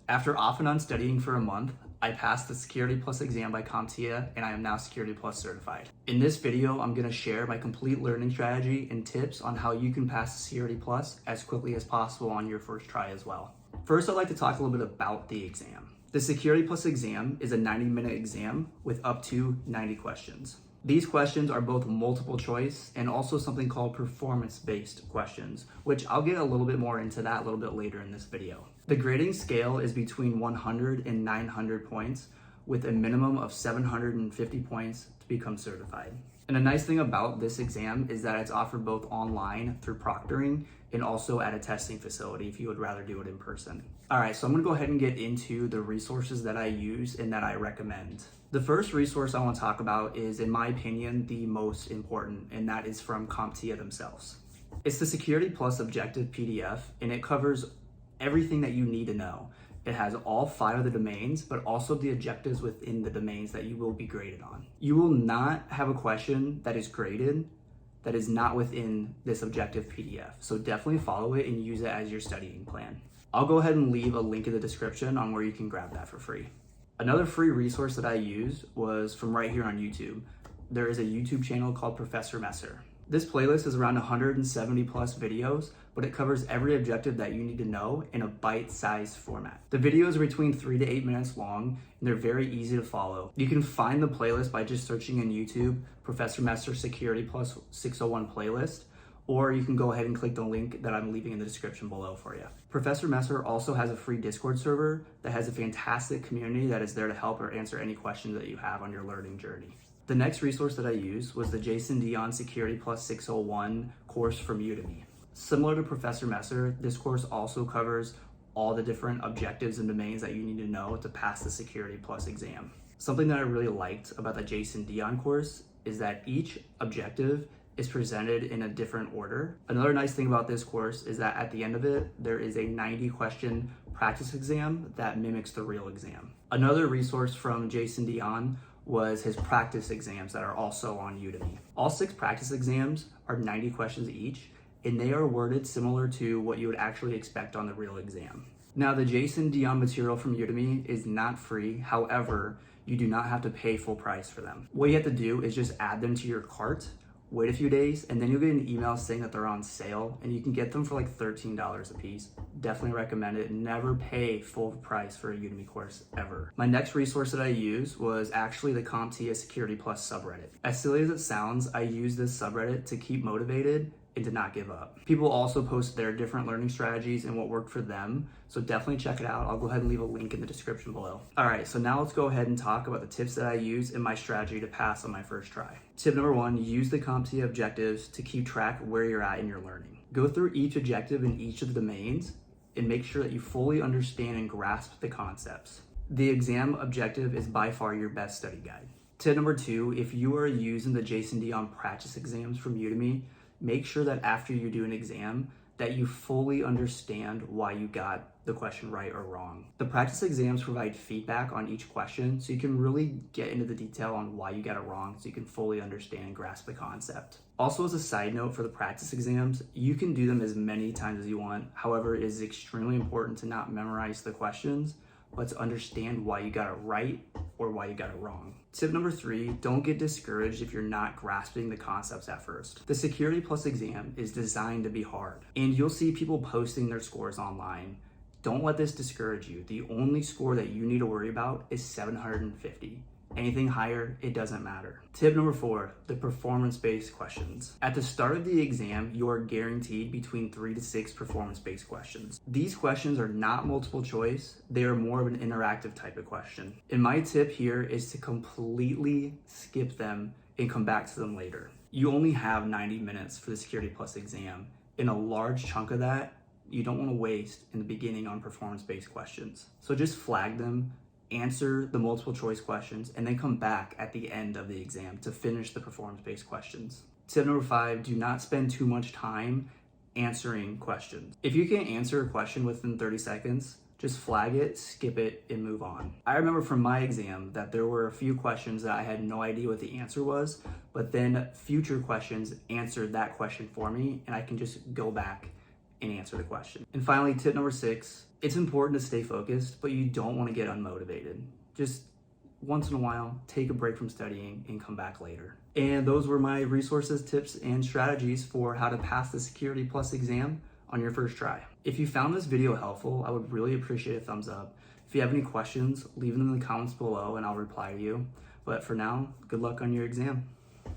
After off and on studying for a month, I passed the Security Plus exam by CompTIA and I am now Security Plus certified. In this video, I'm going to share my complete learning strategy and tips on how you can pass the Security Plus as quickly as possible on your first try as well. First, I'd like to talk a little bit about the exam. The Security Plus exam is a 90-minute exam with up to 90 questions. These questions are both multiple choice and also something called performance-based questions, which I'll get a little bit more into that a little bit later in this video. The grading scale is between 100 and 900 points with a minimum of 750 points to become certified. And a nice thing about this exam is that it's offered both online through proctoring and also at a testing facility if you would rather do it in person. All right, so I'm gonna go ahead and get into the resources that I use and that I recommend. The first resource I want to talk about is, in my opinion, the most important, and that is from CompTIA themselves. It's the Security Plus Objective PDF, and it covers everything that you need to know. It has all 5 of the domains, but also the objectives within the domains that you will be graded on. You will not have a question that is graded that is not within this objective PDF, so definitely follow it and use it as your studying plan. I'll go ahead and leave a link in the description on where you can grab that for free. Another free resource that I used was from right here on YouTube. There is a YouTube channel called Professor Messer. This playlist is around 170 plus videos, but it covers every objective that you need to know in a bite-sized format. The videos are between 3 to 8 minutes long, and they're very easy to follow. You can find the playlist by just searching in YouTube, Professor Messer Security Plus 601 playlist, or you can go ahead and click the link that I'm leaving in the description below for you. Professor Messer also has a free Discord server that has a fantastic community that is there to help or answer any questions that you have on your learning journey. The next resource that I used was the Jason Dion Security Plus 601 course from Udemy. Similar to Professor Messer, this course also covers all the different objectives and domains that you need to know to pass the Security Plus exam. Something that I really liked about the Jason Dion course is that each objective is presented in a different order. Another nice thing about this course is that at the end of it, there is a 90-question practice exam that mimics the real exam. Another resource from Jason Dion was his practice exams that are also on Udemy. All 6 practice exams are 90 questions each, and they are worded similar to what you would actually expect on the real exam. Now, the Jason Dion material from Udemy is not free. However, you do not have to pay full price for them. What you have to do is just add them to your cart, wait a few days, and then you'll get an email saying that they're on sale, and you can get them for like $13 a piece. Definitely recommend it. Never pay full price for a Udemy course, ever. My next resource that I used was actually the CompTIA Security Plus subreddit. As silly as it sounds, I use this subreddit to keep motivated and to not give up. People also post their different learning strategies and what worked for them, so definitely check it out. I'll go ahead and leave a link in the description below. All right, so now let's go ahead and talk about the tips that I use in my strategy to pass on my first try. Tip number 1, use the CompTIA objectives to keep track where you're at in your learning. Go through each objective in each of the domains and make sure that you fully understand and grasp the concepts. The exam objective is by far your best study guide. Tip number 2, if you are using the Jason Dion practice exams from Udemy, make sure that after you do an exam that you fully understand why you got the question right or wrong. The practice exams provide feedback on each question, so you can really get into the detail on why you got it wrong so you can fully understand and grasp the concept. Also, as a side note for the practice exams, you can do them as many times as you want. However, it is extremely important to not memorize the questions, but to understand why you got it right or why you got it wrong. Tip number 3, don't get discouraged if you're not grasping the concepts at first. The Security Plus exam is designed to be hard, and you'll see people posting their scores online. Don't let this discourage you. The only score that you need to worry about is 750. Anything higher, it doesn't matter. Tip number 4, the performance-based questions. At the start of the exam, you are guaranteed between 3 to 6 performance-based questions. These questions are not multiple choice, they are more of an interactive type of question. And my tip here is to completely skip them and come back to them later. You only have 90 minutes for the Security Plus exam, and a large chunk of that you don't want to waste in the beginning on performance-based questions. So just flag them, answer the multiple choice questions, and then come back at the end of the exam to finish the performance-based questions. Tip number 5, do not spend too much time answering questions. If you can't answer a question within 30 seconds, just flag it, skip it, and move on. I remember from my exam that there were a few questions that I had no idea what the answer was, but then future questions answered that question for me, and I can just go back and answer the question. And finally, tip number 6, It's important to stay focused, but you don't want to get unmotivated. Just once in a while, take a break from studying and come back later. And those were my resources, tips, and strategies for how to pass the Security Plus exam on your first try. If you found this video helpful, I would really appreciate a thumbs up. If you have any questions, leave them in the comments below and I'll reply to you. But for now, good luck on your exam.